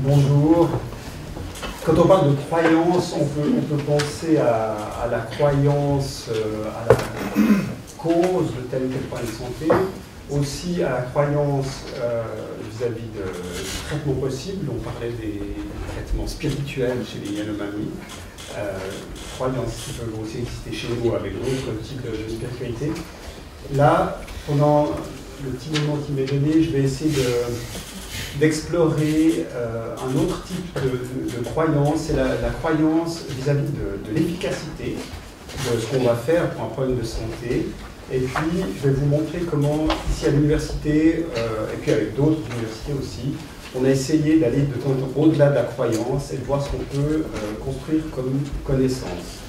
Bonjour. Quand on parle de croyance, on peut penser à la croyance, à la cause de tel ou tel point de santé, aussi à la croyance vis-à-vis du traitement possible. On parlait des traitements spirituels chez les Yanomami, croyances qui peuvent aussi exister chez nous avec d'autres types de spiritualité. Là, pendant le petit moment qui m'est donné, je vais essayer d'explorer un autre type de croyance, c'est la croyance vis-à-vis de l'efficacité de ce qu'on va faire pour un problème de santé. Et puis, je vais vous montrer comment, ici à l'université, et puis avec d'autres universités aussi, on a essayé d'aller de temps en temps au-delà de la croyance et de voir ce qu'on peut construire comme connaissance.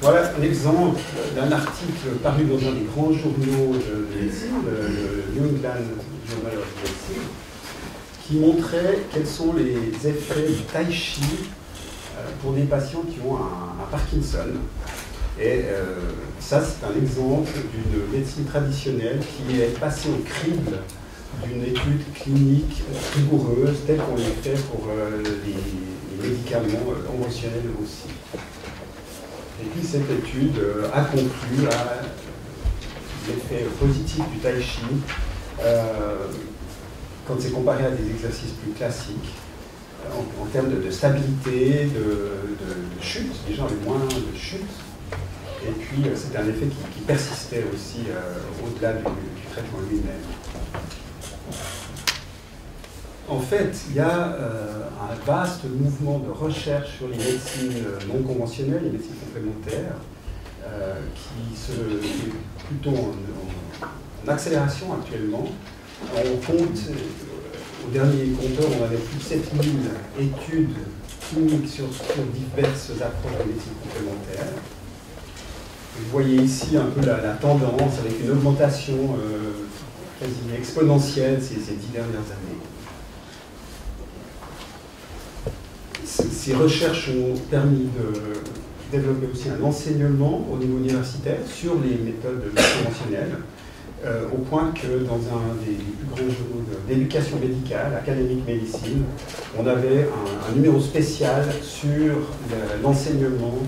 Voilà un exemple d'un article paru dans un des grands journaux de médecine, le New England Journal of Medicine, qui montrait quels sont les effets du tai chi pour des patients qui ont un Parkinson. Et ça, c'est un exemple d'une médecine traditionnelle qui est passée au crible d'une étude clinique rigoureuse, telle qu'on l'a fait pour les médicaments conventionnels aussi. Et puis cette étude a conclu à l'effet positif du tai chi quand c'est comparé à des exercices plus classiques, en termes de stabilité, de chute, déjà avec moins de chute. Et puis c'est un effet qui persistait aussi au-delà du traitement lui-même. En fait, il y a un vaste mouvement de recherche sur les médecines non conventionnelles, les médecines complémentaires, qui est plutôt en accélération actuellement. On compte, au dernier compteur, on avait plus de 7000 études cliniques sur diverses approches de médecine complémentaire. Vous voyez ici un peu la tendance avec une augmentation quasi exponentielle ces 10 dernières années. Ces recherches ont permis de développer aussi un enseignement au niveau universitaire sur les méthodes conventionnelles, au point que dans un des plus grands journaux d'éducation médicale, Academic Medicine, on avait un numéro spécial sur l'enseignement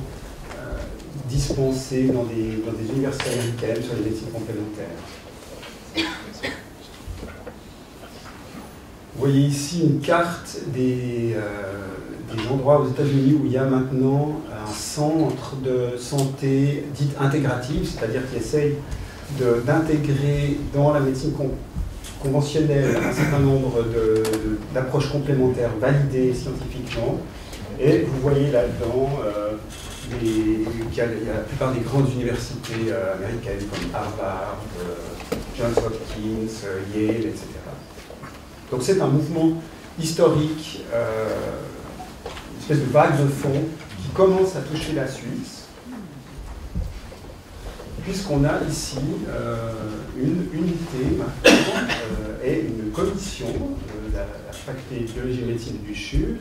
dispensé dans des universités américaines sur les médecines complémentaires. Vous voyez ici une carte des endroits aux États-Unis où il y a maintenant un centre de santé dite intégrative, c'est-à-dire qui essaye d'intégrer dans la médecine conventionnelle un certain nombre d'approches complémentaires validées scientifiquement. Et vous voyez là-dedans qu'il y a la plupart des grandes universités américaines comme Harvard, Johns Hopkins, Yale, etc. Donc c'est un mouvement historique, une espèce de vague de fond qui commence à toucher la Suisse, puisqu'on a ici une unité maintenant et une commission de la faculté de biologie et médecine du CHU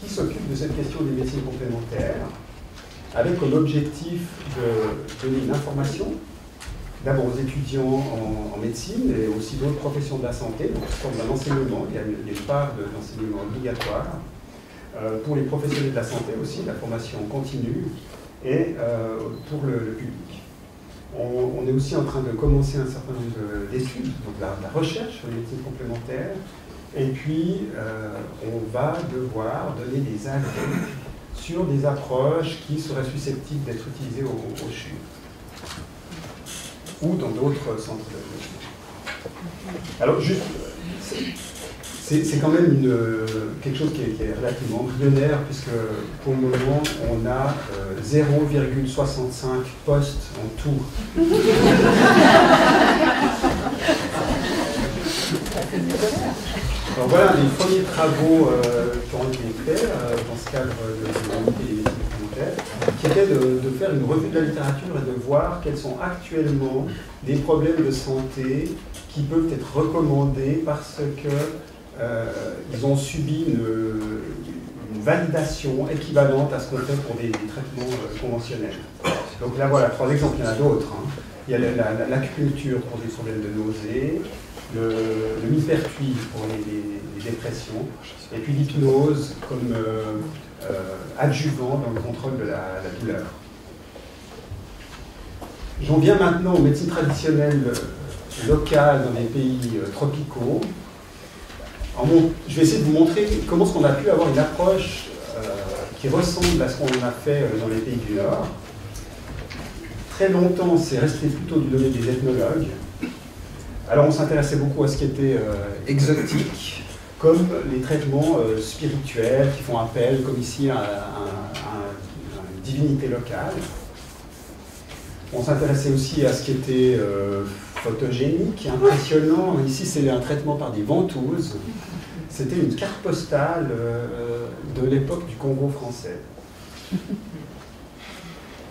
qui s'occupe de cette question des médecines complémentaires, avec comme objectif de donner une information d'abord aux étudiants en médecine et aussi d'autres professions de la santé, donc sous forme d'un enseignement, il y a une part d'enseignement obligatoire, pour les professionnels de la santé aussi, la formation continue, et pour le public. On est aussi en train de commencer un certain nombre d'études, donc la recherche sur les médecines complémentaires, et puis on va devoir donner des avis sur des approches qui seraient susceptibles d'être utilisées au CHU ou dans d'autres centres de recherche. Alors, juste, c'est quand même quelque chose qui est relativement embryonnaire, puisque pour le moment, on a 0,65 postes en tout. Alors voilà les premiers travaux qui ont été faits dans ce cadre de l'unité des médecines complémentaires, qui était de faire une revue de la littérature et de voir quels sont actuellement des problèmes de santé qui peuvent être recommandés parce qu'ils ont subi une validation équivalente à ce qu'on fait pour des traitements conventionnels. Donc là voilà, 3 exemples, il y en a d'autres. Hein. Il y a l'acupuncture pour des problèmes de nausées, le millepertuis pour les dépressions, et puis l'hypnose comme adjuvant dans le contrôle de la douleur. J'en viens maintenant aux médecines traditionnelles locales dans les pays tropicaux. Je vais essayer de vous montrer comment on a pu avoir une approche qui ressemble à ce qu'on a fait dans les pays du Nord. Très longtemps, c'est resté plutôt du domaine des ethnologues. Alors on s'intéressait beaucoup à ce qui était exotique, comme les traitements spirituels qui font appel, comme ici, à une divinité locale. On s'intéressait aussi à ce qui était photogénique, impressionnant. Ici, c'est un traitement par des ventouses. C'était une carte postale de l'époque du Congo français.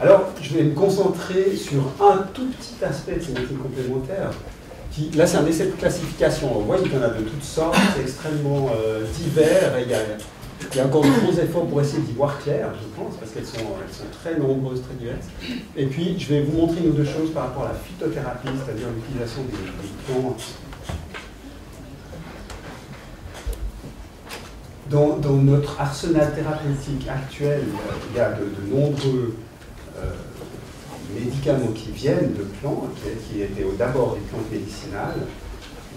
Alors, je vais me concentrer sur un tout petit aspect de ces médecines complémentaires. Là, c'est un essai de classification. On voit qu'il y en a de toutes sortes, c'est extrêmement divers. Et il y a encore de gros efforts pour essayer d'y voir clair, je pense, parce qu'elles sont très nombreuses, très diverses. Et puis, je vais vous montrer une ou deux choses par rapport à la phytothérapie, c'est-à-dire l'utilisation des plantes. Dans notre arsenal thérapeutique actuel, il y a de nombreux médicaments qui viennent de plantes, qui étaient d'abord des plantes médicinales.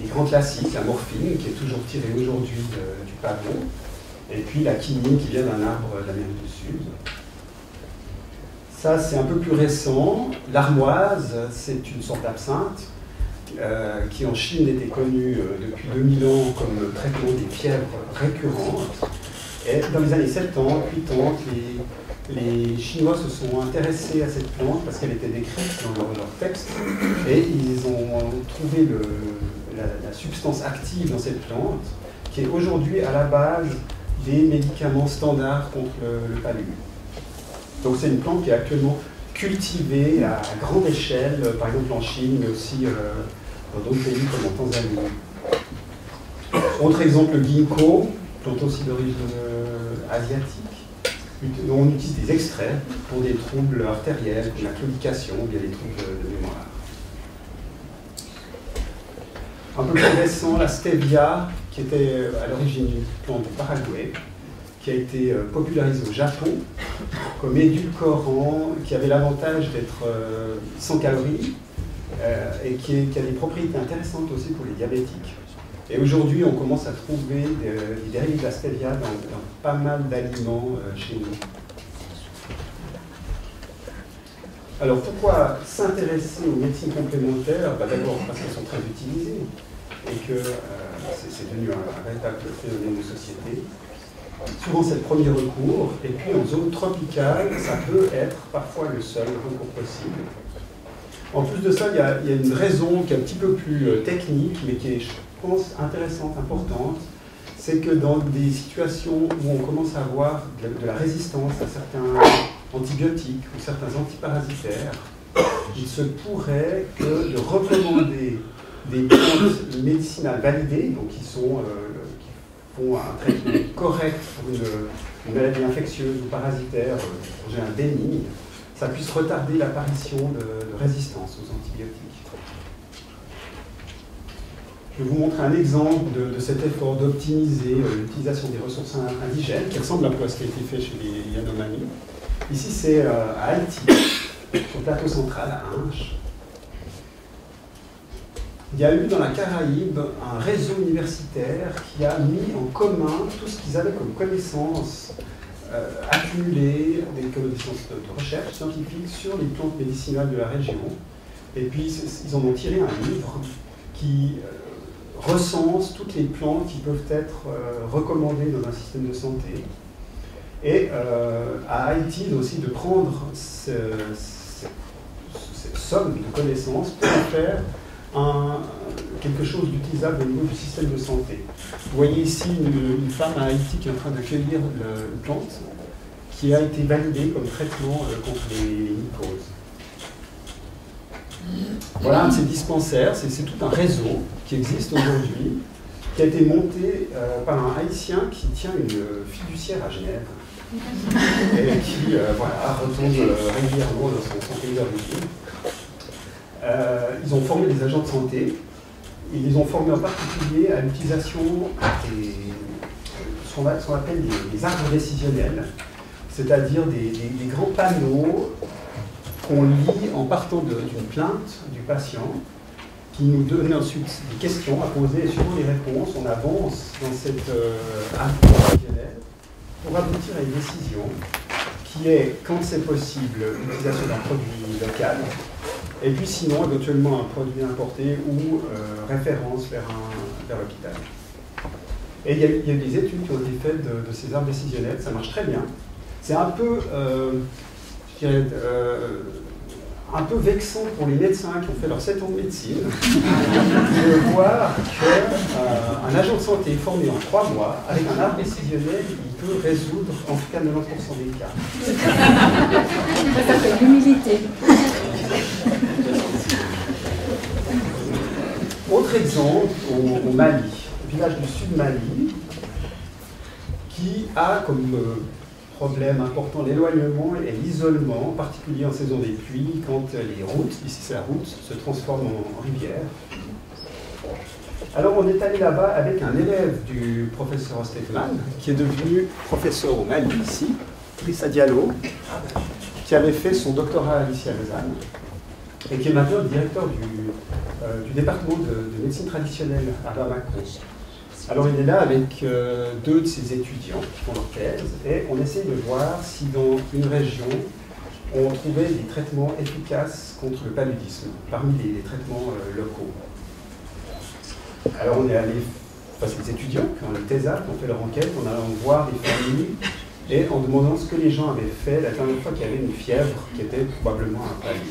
Les grands classiques, la morphine, qui est toujours tirée aujourd'hui du pavot, et puis la quinine qui vient d'un arbre d'Amérique du Sud. Ça, c'est un peu plus récent. L'armoise, c'est une sorte d'absinthe qui en Chine était connue depuis 2000 ans comme traitement des fièvres récurrentes. Et dans les années 70, 80, les Chinois se sont intéressés à cette plante parce qu'elle était décrite dans leur texte et ils ont trouvé la substance active dans cette plante qui est aujourd'hui à la base des médicaments standards contre le paludisme. Donc c'est une plante qui est actuellement cultivée à grande échelle, par exemple en Chine, mais aussi dans d'autres pays comme en Tanzanie. Autre exemple, le ginkgo, plante aussi d'origine asiatique. On utilise des extraits pour des troubles artériels, comme la claudication, ou bien des troubles de mémoire. Un peu plus récent, la stevia, qui était à l'origine d'une plante du Paraguay, qui a été popularisée au Japon comme édulcorant, qui avait l'avantage d'être sans calories et qui a des propriétés intéressantes aussi pour les diabétiques. Et aujourd'hui, on commence à trouver des dérivés de la stevia dans pas mal d'aliments chez nous. Alors pourquoi s'intéresser aux médecines complémentaires? D'abord parce qu'elles sont très utilisées et que c'est devenu un véritable phénomène de société. Souvent c'est le premier recours, et puis en zone tropicale, ça peut être parfois le seul recours possible. En plus de ça, il y a une raison qui est un petit peu plus technique, mais qui est, je pense, intéressante, importante. C'est que dans des situations où on commence à avoir de la résistance à certains antibiotiques ou certains antiparasitaires, il se pourrait que de recommander des plantes médicinales validées, donc qui font un traitement correct pour une maladie infectieuse ou parasitaire, en général bénigne, ça puisse retarder l'apparition de résistance aux antibiotiques. Je vais vous montrer un exemple de cet effort d'optimiser l'utilisation des ressources indigènes, qui ressemble un peu à ce qui a été fait chez les Yanomami. Ici, c'est à Haïti, sur le plateau central, à Hinche. Il y a eu dans la Caraïbe un réseau universitaire qui a mis en commun tout ce qu'ils avaient comme connaissances accumulées, des connaissances de recherche scientifique sur les plantes médicinales de la région. Et puis ils en ont tiré un livre qui recense toutes les plantes qui peuvent être recommandées dans un système de santé. Et à Haïti, aussi de prendre cette somme de connaissances pour faire quelque chose d'utilisable au niveau du système de santé. Vous voyez ici une femme à Haïti qui est en train de cueillir une plante qui a été validée comme traitement contre les mycoses. Voilà un de ces dispensaires, c'est tout un réseau qui existe aujourd'hui, qui a été monté par un Haïtien qui tient une fiduciaire à Genève et qui retourne régulièrement dans son pays d'origine. Ils ont formé des agents de santé ils les ont formés en particulier à l'utilisation des ce qu'on appelle des arbres décisionnels, c'est-à-dire des grands panneaux qu'on lit en partant d'une plainte du patient, qui nous donne ensuite des questions à poser, et suivant les réponses, on avance dans cet arbre décisionnel pour aboutir à une décision qui est, quand c'est possible, l'utilisation d'un produit local, et puis sinon, éventuellement, un produit importé ou référence vers l'hôpital. Et il y a eu des études qui ont été faites de ces arbres décisionnels, ça marche très bien. C'est un peu, je dirais, un peu vexant pour les médecins qui ont fait leurs 7 ans de médecine de voir qu'un agent de santé formé en 3 mois, avec un arbre décisionnel, il peut résoudre en tout cas 90% des cas. Ça s'appelle l'humilité. Autre exemple, au Mali, village du sud Mali, qui a comme problème important l'éloignement et l'isolement, en particulier en saison des pluies, quand les routes, ici c'est la route, se transforment en rivière. Alors on est allé là-bas avec un élève du professeur Ostetman, qui est devenu professeur au Mali, ici, Drissa Diallo, qui avait fait son doctorat ici à Lausanne, et qui est maintenant le directeur du département de médecine traditionnelle à Bamako. Alors il est là avec 2 de ses étudiants qui font leur thèse, et on essaie de voir si dans une région on trouvait des traitements efficaces contre le paludisme, parmi les traitements locaux. Alors on est allé face aux étudiants qui ont le thésard, qui ont fait leur enquête, en allant voir les familles et en demandant ce que les gens avaient fait la dernière fois qu'il y avait une fièvre qui était probablement un palud.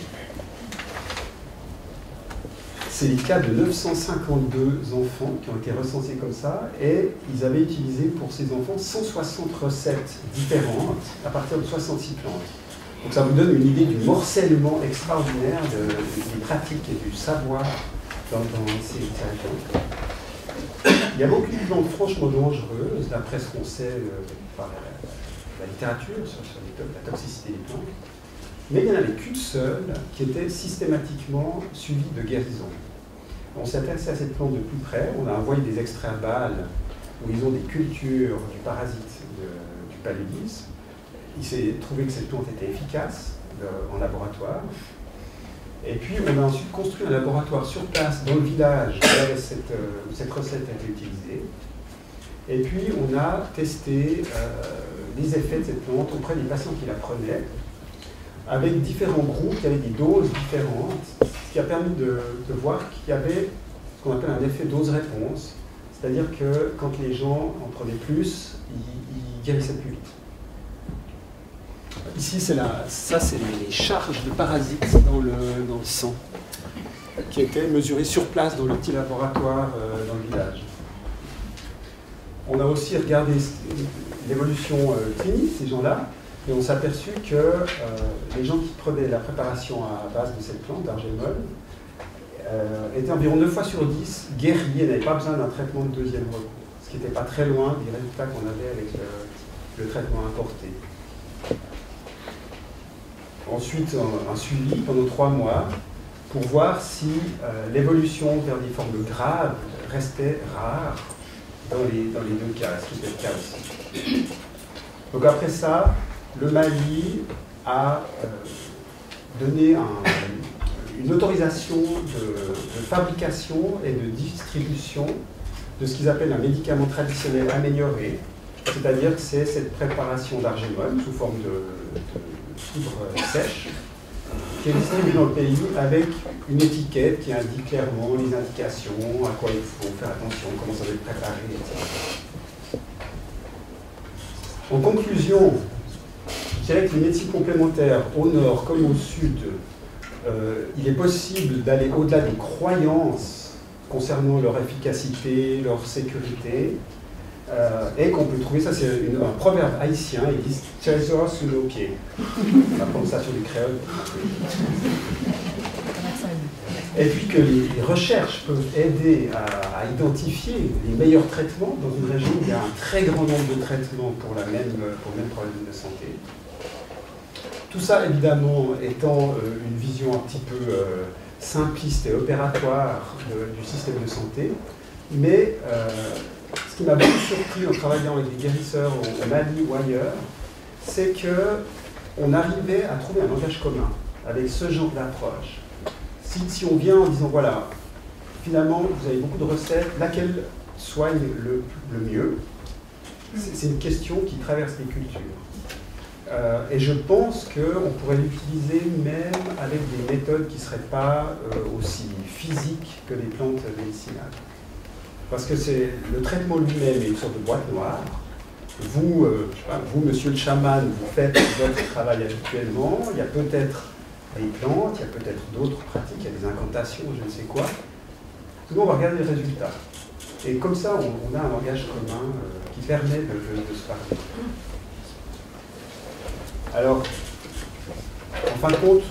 C'est le cas de 952 enfants qui ont été recensés comme ça, et ils avaient utilisé pour ces enfants 160 recettes différentes à partir de 66 plantes. Donc ça vous donne une idée du morcellement extraordinaire des pratiques et du savoir dans ces régions. Il y a beaucoup de plantes franchement dangereuses, d'après ce qu'on sait par la littérature sur la toxicité des plantes. Mais il y en avait qu'une seule qui était systématiquement suivie de guérison. On s'est intéressé à cette plante de plus près, on a envoyé des extraits à Bâle où ils ont des cultures du parasite du paludisme. Il s'est trouvé que cette plante était efficace en laboratoire. Et puis on a ensuite construit un laboratoire sur place dans le village où cette recette a été utilisée. Et puis on a testé les effets de cette plante auprès des patients qui la prenaient, avec différents groupes qui avaient des doses différentes, ce qui a permis de voir qu'il y avait ce qu'on appelle un effet dose-réponse, c'est-à-dire que quand les gens en prenaient plus, ils guérissaient plus vite. Ici, ça c'est les charges de parasites dans le sang, qui étaient mesurées sur place dans le petit laboratoire dans le village. On a aussi regardé l'évolution clinique, ces gens-là, et on s'est aperçu que les gens qui prenaient la préparation à base de cette plante, d'argémol, étaient environ 9 fois sur 10 guéris et n'avaient pas besoin d'un traitement de deuxième recours, ce qui n'était pas très loin des résultats qu'on avait avec le traitement importé. Ensuite, un suivi pendant 3 mois pour voir si l'évolution vers des formes graves restait rare dans les 2 cas, ce qui était le cas aussi. Donc après ça, le Mali a donné une autorisation de fabrication et de distribution de ce qu'ils appellent un médicament traditionnel amélioré, c'est-à-dire que c'est cette préparation d'argémol sous forme de fibre sèche qui est distribuée dans le pays avec une étiquette qui indique clairement les indications, à quoi il faut faire attention, comment ça va être préparé, etc. En conclusion, je dirais que les médecines complémentaires, au nord comme au sud, il est possible d'aller au-delà des croyances concernant leur efficacité, leur sécurité, et qu'on peut trouver, ça c'est un proverbe haïtien, ils disent « trésor sous nos pieds ». La prononciation du créole. Et puis que les recherches peuvent aider à identifier les meilleurs traitements dans une région où il y a un très grand nombre de traitements pour le même problème de santé. Tout ça, évidemment, étant une vision un petit peu simpliste et opératoire du système de santé, mais ce qui m'a beaucoup surpris en travaillant avec des guérisseurs au Mali ou ailleurs, c'est qu'on arrivait à trouver un langage commun avec ce genre d'approche. Si on vient en disant, voilà, finalement, vous avez beaucoup de recettes, laquelle soigne le mieux, c'est une question qui traverse les cultures. Et je pense qu'on pourrait l'utiliser même avec des méthodes qui ne seraient pas aussi physiques que les plantes médicinales. Parce que le traitement lui-même est une sorte de boîte noire. Vous, je sais pas, vous, monsieur le chaman, vous faites votre travail habituellement, il y a peut-être des plantes, il y a peut-être d'autres pratiques, il y a des incantations, je ne sais quoi. Tout le monde va regarder les résultats. Et comme ça, on a un langage commun qui permet de se parler. Alors, en fin de compte,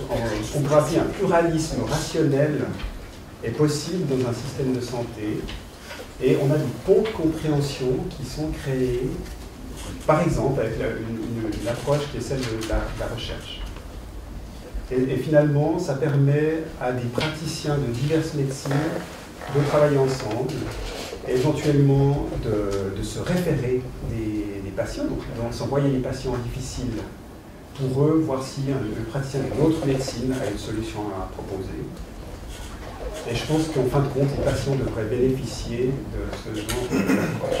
on graphie un pluralisme rationnel est possible dans un système de santé, et on a des ponts de compréhension qui sont créés, par exemple, avec une approche qui est celle de la recherche. Et finalement, ça permet à des praticiens de diverses médecines de travailler ensemble, éventuellement de se référer des patients, donc s'envoyer les patients difficiles pour eux, voir si un praticien d'une autre médecine a une solution à proposer. Et je pense qu'en fin de compte, les patients devraient bénéficier de ce genre d'approche.